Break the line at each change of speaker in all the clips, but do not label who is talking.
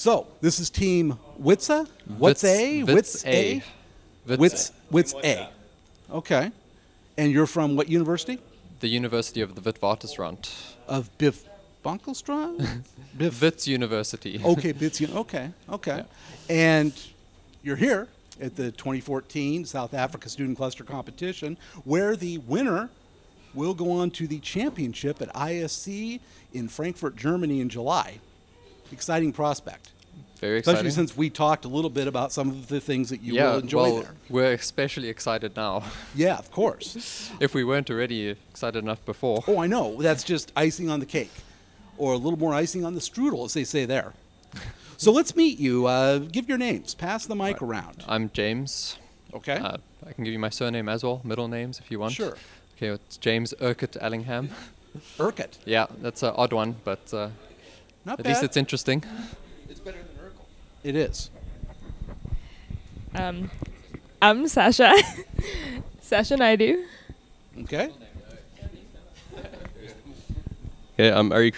So this is Team Witsa? What's A? Wits A? Wits A. Okay. And you're from what university?
The University of the Witwatersrand.
Of Biff Bunkelstrand?
Wits University.
Okay, Wits. Okay. Yeah. And you're here at the 2014 South Africa Student Cluster Competition, where the winner will go on to the championship at ISC in Frankfurt, Germany in July. Exciting prospect.
Very exciting.
Especially since we talked a little bit about some of the things that you will enjoy there.
We're especially excited now.
Yeah, of course.
If we weren't already excited enough before.
Oh, I know. That's just icing on the cake. Or a little more icing on the strudel, as they say there. So let's meet you. Give your names. Pass the mic around.
I'm James.
Okay.
I can give you my surname as well, middle names if you want.
Sure.
Okay, it's James Urquhart Allingham.
Urquhart.
Yeah, that's an odd one, but
Not
at
bad.
least it's interesting.
It's better than Urkel. It is.
I'm Sasha. Sasha Naidu.
Okay.
Okay, I'm Ari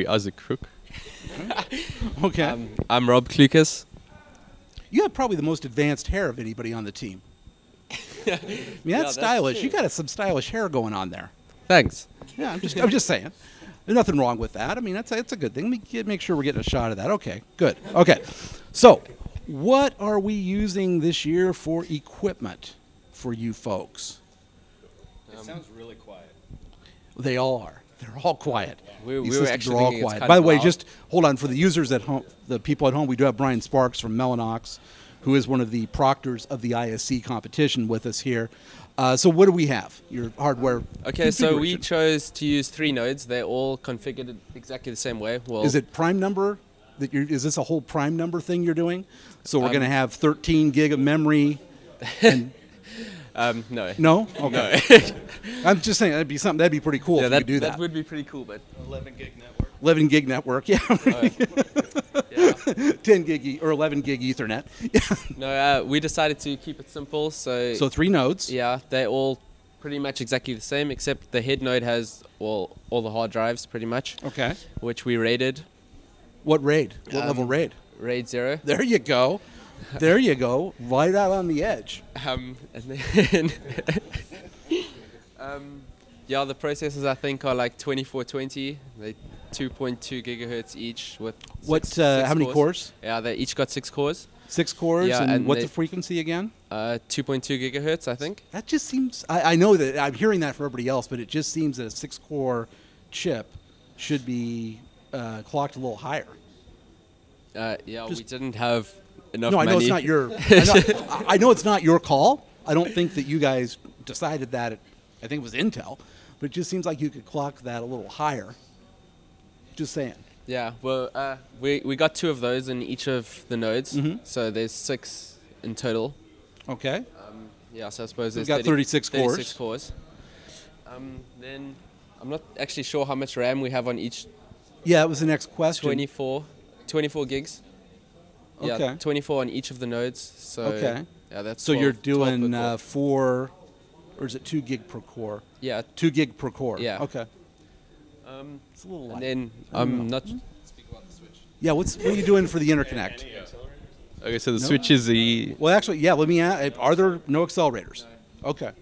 Isaac Crook.
Okay.
I'm Rob Klukas.
You have probably the most advanced hair of anybody on the team. I mean, that's stylish.
true.
You got some stylish hair going on there.
Thanks.
Yeah, I'm just saying. There's nothing wrong with that. I mean, that's a good thing. Make sure we're getting a shot of that. Okay, good. Okay, so what are we using this year for equipment for you folks?
It sounds really quiet.
They all are. They're all quiet.
We
These
were
systems
actually
are all
thinking it's
quiet.
kind
By the
of
way,
loud.
just hold on for the users at home, the people at home. We do have Brian Sparks from Mellanox, who is one of the proctors of the ISC competition with us here. So what do we have? Your hardware.
Okay, so we
configuration.
chose to use 3 nodes. They're all configured exactly the same way. Well,
Is it prime number? Is this a whole prime number thing you're doing? So we're going to have 13 gig of memory. And
no.
no? Okay. I'm just saying that'd be something. That'd be pretty cool
Yeah,
if you could do that.
that would be pretty cool, but
11 gig network.
11 gig network, yeah.
yeah.
10 gig or 11 gig Ethernet.
No, we decided to keep it simple. So,
So 3 nodes.
yeah, they're all pretty much exactly the same, except the head node has all the hard drives pretty much,
Okay.
which we rated.
What RAID? What level RAID?
RAID 0.
There you go. There you go. Right out on the edge.
And then yeah, the processors I think are like 2420. They 2.2 gigahertz each with six
How many cores?
Yeah, they each got 6 cores.
6 cores.
Yeah,
and
and
what's
they-
the frequency again?
2.2 gigahertz, I think.
That just seems. I know that I'm hearing that from everybody else, but it just seems that a 6-core chip should be clocked a little higher.
Yeah,
Just-
we didn't have enough
No, I
money.
know it's not your. I know it's not your call. I don't think that you guys decided that. I think it was Intel, but it just seems like you could clock that a little higher. Just saying.
Yeah, well, we got 2 of those in each of the nodes,
Mhm.
so there's 6 in total.
Okay.
Yeah, so I suppose
We've
there's
got 36 cores.
36 cores. Then I'm not actually sure how much RAM we have on each.
Yeah, that was the next question.
24 gigs.
Okay.
Yeah, 24 on each of the nodes. So
Okay.
yeah, that's
So you're
12 per
doing
core.
4, or is it 2 gig per core?
Yeah.
2 gig per core.
Yeah.
Okay. It's a little light.
And then I'm not. Speak about the switch.
Yeah. What are you doing for the interconnect?
Okay, so the switch is the.
Well, actually, yeah. Let me ask. Are there no accelerators? Okay.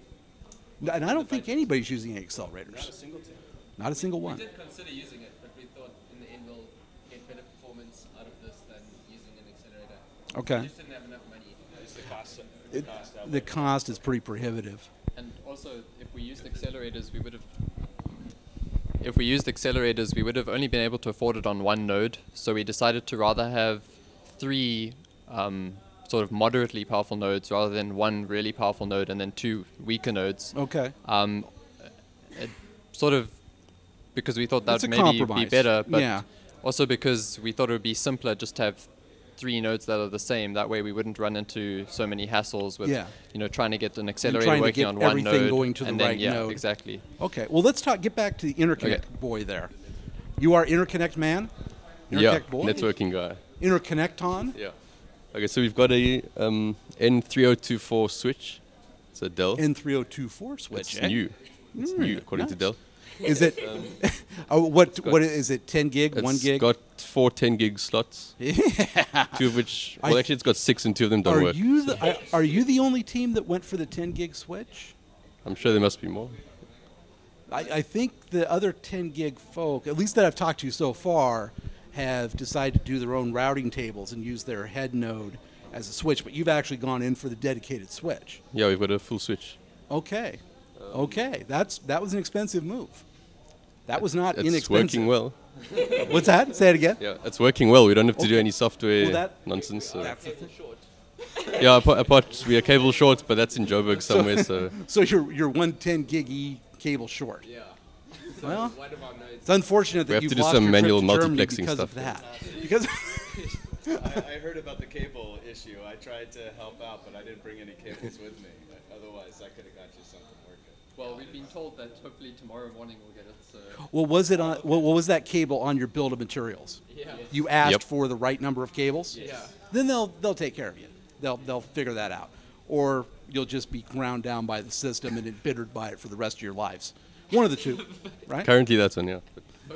And I don't think anybody's using any accelerators. Not a single thing. Not a single one.
We did consider using it, but we thought in the end we'll get better performance out of this than using an accelerator.
Okay.
We just didn't have enough money.
It's the cost.
The cost is pretty prohibitive.
And also, if we used accelerators, we would have. If we used accelerators, we would have only been able to afford it on 1 node. So we decided to rather have 3 sort of moderately powerful nodes rather than 1 really powerful node and then 2 weaker nodes.
Okay.
Sort of because we thought that
It's a
would maybe be
compromise.
better, but
Yeah.
also because we thought it would be simpler just to have 3 nodes that are the same. That way we wouldn't run into so many hassles with
Yeah.
trying to get an accelerator
trying to
working
get
on 1
everything
node
going to the
and then,
right
yeah,
node.
exactly.
Okay. Well, let's get back to the interconnect boy there. You are interconnect man?
Yeah,
Interconnect boy?
networking guy.
Interconnecton?
Yeah. Okay, so we've got a N3024 switch. It's a Dell.
N3024 switch.
It's
eh?
new. It's new according to Dell.
Is it? What is it? 10 gig, 1
It's
gig.
got 4 10-gig slots,
Yeah.
2 of which,
I-
well, actually, it's got 6 and 2 of them don't
Are
work.
are you the only team that went for the 10 gig switch?
I'm sure there must be more.
I think the other 10 gig folk, at least that I've talked to so far, have decided to do their own routing tables and use their head node as a switch. But you've actually gone in for the dedicated switch.
Yeah, we've got a full switch.
Okay. Okay. That was an expensive move. That was not
It's
inexpensive.
working well.
What's that? Say it again.
Yeah, it's working well. We don't have to do
Okay.
any software
Well, that-
nonsense. So.
That's the thing.
Yeah, apart we are cable short, but that's in Joburg somewhere. So
So you're 110 gig E cable short.
Yeah.
Well,
One of our nodes.
it's unfortunate
We
that
have
you've
to do
lost
some
your trip
manual
to Germany
multiplexing
because
stuff
of
there.
that. Because
I heard about the cable issue. I tried to help out, but I didn't bring any cables with me. Otherwise, I could have got you something working.
Well, we've been told that hopefully tomorrow morning we'll get it. So
well, was it on? What was that cable on your bill of materials?
yeah.
You asked
Yep.
for the right number of cables.
Yeah.
Then they'll take care of you. They'll figure that out, or you'll just be ground down by the system and embittered by it for the rest of your lives. One of the two, right?
currently that's on, yeah.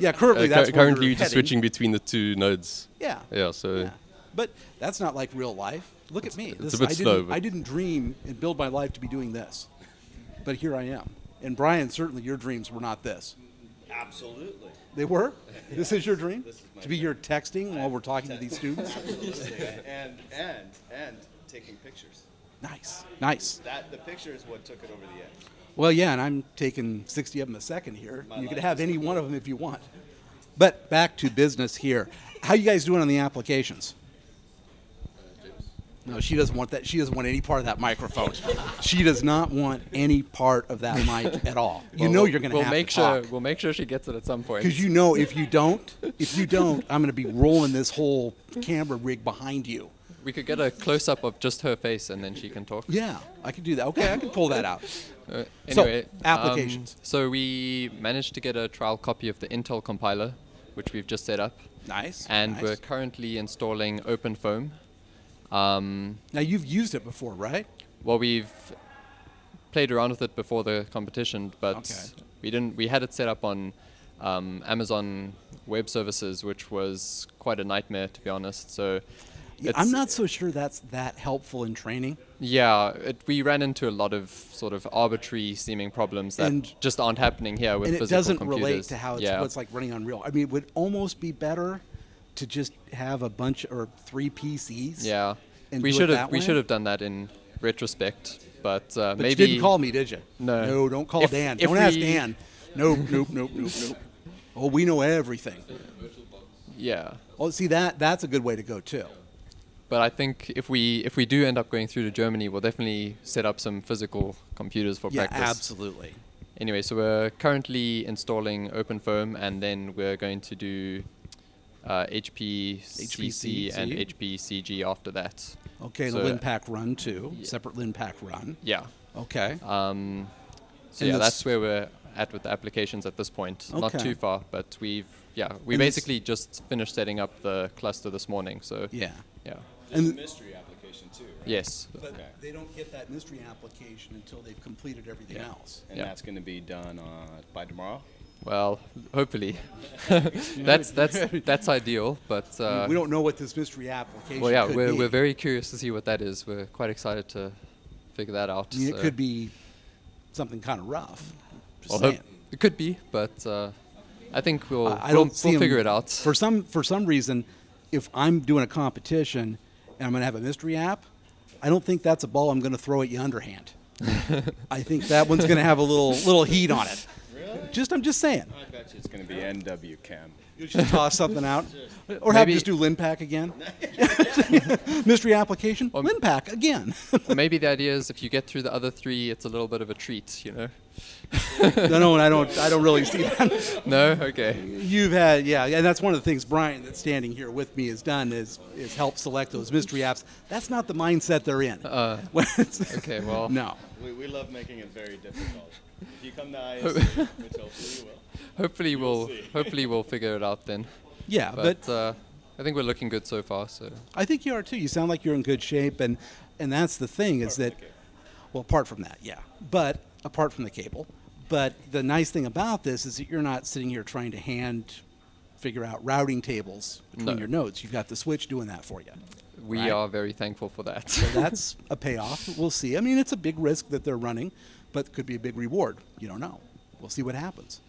Yeah, currently that's where
currently
you're
we're just
heading.
switching between the 2 nodes.
Yeah.
Yeah, so
Yeah. But that's not like real life. Look at me.
it's a bit slow, but-
I didn't dream and build my life to be doing this. But here I am. And Brian, certainly your dreams were not this.
Absolutely.
They were? This is your dream?
This is my
To be
dream.
your texting while we're talking to these students?
and taking pictures.
Nice. Nice.
That the picture is what took it over the edge.
Well, yeah, and I'm taking 60 of them a second here.
My
You could
life
have
is
any one of them if you want. But back to business here. How you guys doing on the applications? No, she doesn't want that. She doesn't want any part of that microphone. She does not want any part of that mic at all. You know you're going to
we'll
have
make
to
sure
talk.
we'll make sure she gets it at some point.
Because you know if you don't, I'm going to be rolling this whole camera rig behind you.
We could get a close up of just her face and then she can talk.
Yeah, I can do that. Okay, I can pull that out.
Anyway,
applications.
So we managed to get a trial copy of the Intel compiler, which we've just set up,
Nice.
and
nice.
we're currently installing OpenFOAM.
Now you've used it before, right?
Well, we've played around with it before the competition, but
Okay.
we didn't. We had it set up on Amazon Web Services, which was quite a nightmare, to be honest. So
Yeah, I'm not so sure that's that helpful in training.
Yeah, we ran into a lot of sort of arbitrary seeming problems that
And-
just aren't happening here with
And it
physical
doesn't
computers.
relate to how it's
yeah.
what's like running on real. I mean, it would almost be better to just have a bunch or 3 PCs.
Yeah,
and
we
do it
should
that
have we
way?
should have done that in retrospect, but,
But
maybe
you didn't call me, did you?
No.
No, don't call
If-
Dan.
if
Don't ask
we-
Dan. Nope, nope, nope, nope, nope. Oh, we know everything.
Yeah,
Oh, see that's a good way to go too.
but I think if we do end up going through to Germany, we'll definitely set up some physical computers for
Yeah,
practice.
absolutely.
Anyway, so we're currently installing OpenFOAM, and then we're going to do HPCC and HPCG after that.
Okay,
So-
the LinPack run too.
Yeah.
Separate LinPack run.
Yeah.
Okay.
So
And
yeah,
this-
that's where we're at with the applications at this point. Not
Okay.
too far, but we
And
basically just finished setting up the cluster this morning. So
Yeah.
yeah.
There's
And-
a mystery application too. Right?
Yes.
But
Okay.
they don't get that mystery application until they've completed everything
Yeah.
else.
And
Yeah.
that's going to be done by tomorrow.
Well, hopefully. that's ideal, but
We don't know what this mystery application
well, yeah,
could
we're
be.
we're very curious to see what that is. We're quite excited to figure that out.
I mean, it
so-
could be something kind of rough. Just
well,
saying.
it could be, but I think we'll
I don't see
we'll
'em-
figure it out.
For some reason, if I'm doing a competition and I'm going to have a mystery app, I don't think that's a ball I'm going to throw at you underhand. I think that one's going to have a little heat on it.
Really?
I'm just saying.
I bet you it's going to be NW Chem.
You should toss something out, or have
Maybe-
just do LinPack again. Mystery application,
Or-
LinPack again.
Or maybe the idea is if you get through the other three, it's a little bit of a treat, you know?
No, I don't really see that.
No? Okay.
You've had, yeah, and that's one of the things Brian, that's standing here with me, has done is help select those mystery apps. That's not the mindset they're in. When it's-
Okay, well.
No.
We love making it very difficult. If you come to ISC, which hopefully you will.
Hopefully we'll figure it out then.
Yeah, but
But I think we're looking good so far. So
I think you are too. You sound like you're in good shape, and that's the thing is that, well, apart from that, yeah, but apart from the cable, But the nice thing about this is that you're not sitting here trying to figure out routing tables between
No.
your nodes. You've got the switch doing that for you.
We
Right.
are very thankful for that.
So that's a payoff. We'll see. I mean, it's a big risk that they're running, but could be a big reward. You don't know. We'll see what happens.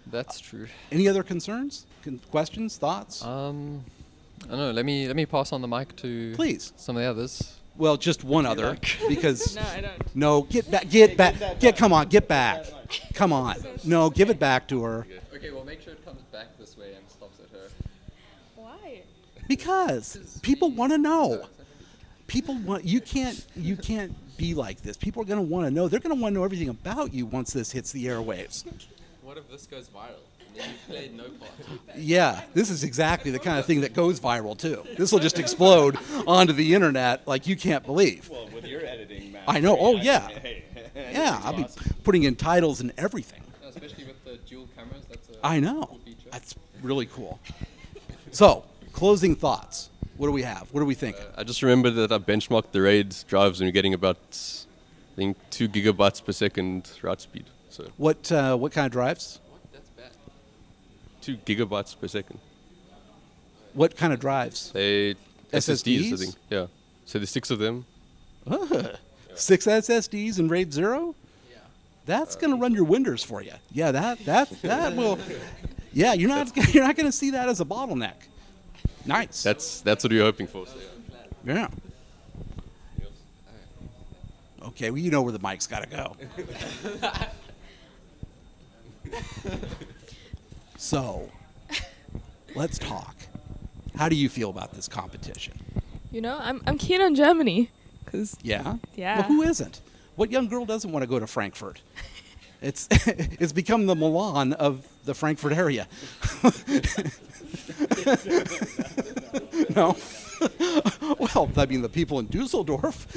That's true.
Any other concerns, questions, thoughts?
I don't know. Let me pass on the mic to
Please.
some of the others.
Well, just one other, because
No, I don't.
no, get back, come on, get back, come on, no, give it back to her,
Okay, well, make sure it comes back this way and stops at her.
Why?
because people want to know. People want you can't be like this. People are going to want to know. They're going to want to know everything about you once this hits the airwaves.
What if this goes viral? And then you've played no part.
Yeah, this is exactly the kind of thing that goes viral too. This will just explode onto the internet like you can't believe.
Well, with your editing, Matt.
I know. Oh yeah,
Hey,
yeah. I'll be putting in titles and everything.
Especially with the dual cameras. That's a
I know.
cool feature.
That's really cool. So, closing thoughts. What do we have? What are we thinking?
I just remembered that I benchmarked the RAID drives and we're getting about, I think, 2 gigabytes per second route speed. So
What kind of drives?
That's bad.
2 gigabytes per second.
What kind of drives?
They SSDs, I
SSDs?
think. Yeah. So there's 6 of them.
6 SSDs and RAID 0?
Yeah.
That's going to run your winders for you. Yeah, that will. Yeah, you're not going to see that as a bottleneck. Nice.
That's what we're hoping for. So, yeah.
Yeah. Okay, well, you know where the mic's got to go. So, let's talk. How do you feel about this competition?
You know, I'm keen on Germany, cause
Yeah?
Yeah.
Well, who isn't? What young girl doesn't want to go to Frankfurt? It's it's become the Milan of the Frankfurt area. No? Well, I mean, the people in Dusseldorf.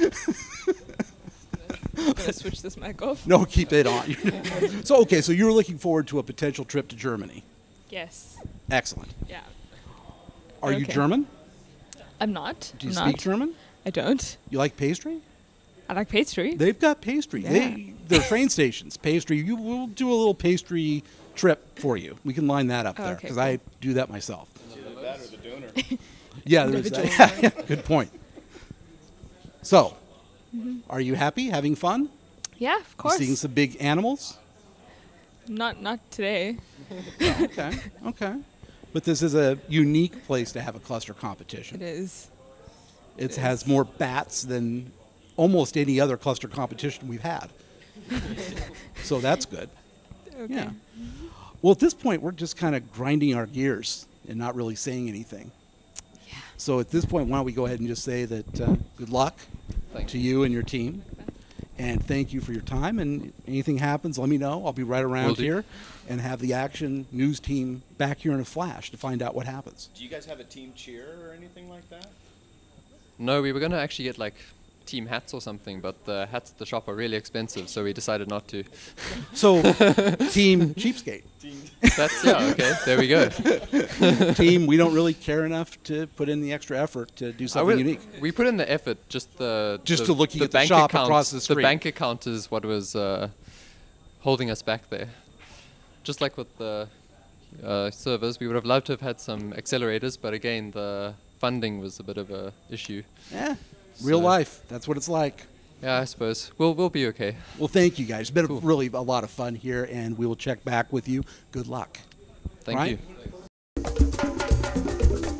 I'm gonna switch this mic off.
No, keep it on. So, okay, so you're looking forward to a potential trip to Germany.
Yes.
Excellent.
Yeah.
Are you
Okay.
German?
I'm not.
Do you
I'm
speak
not.
German?
I don't.
You like pastry?
I like pastry.
They've got pastry.
Yeah.
They're train stations. Pastry. We'll do a little pastry trip for you. We can line that up there
Okay,
because
cool.
I do that myself.
Either that or the donor.
Yeah, there's
Individual.
good point. So,
Mm-hmm.
are you happy? Having fun?
Yeah, of course.
Seeing some big animals?
Not today.
Okay, okay. But this is a unique place to have a cluster competition.
It is.
It has more bats than almost any other cluster competition we've had. So that's good.
Okay.
Yeah. Well, at this point, we're just kind of grinding our gears and not really saying anything.
Yeah.
So at this point, why don't we go ahead and just say that good luck
Thank
to you and your team. And thank you for your time. And anything happens, let me know. I'll be right around
Will do.
here and have the Action News team back here in a flash to find out what happens.
Do you guys have a team cheer or anything like that?
No, we were going to actually get like team hats or something, but the hats at the shop are really expensive, so we decided not to.
So, Team Cheapskate.
That's, yeah, okay, there we go.
Team, we don't really care enough to put in the extra effort to do something unique.
We put in the effort, just the
Just to looking at the
bank
shop
account,
across the screen.
The bank account is what was holding us back there. Just like with the servers, we would have loved to have had some accelerators, but again, the funding was a bit of a issue.
Yeah, real
So-
life. That's what it's like.
Yeah, I suppose we'll be okay.
Well, thank you guys. It's been
Cool.
really a lot of fun here, and we will check back with you. Good luck.
Thank
Right?
you.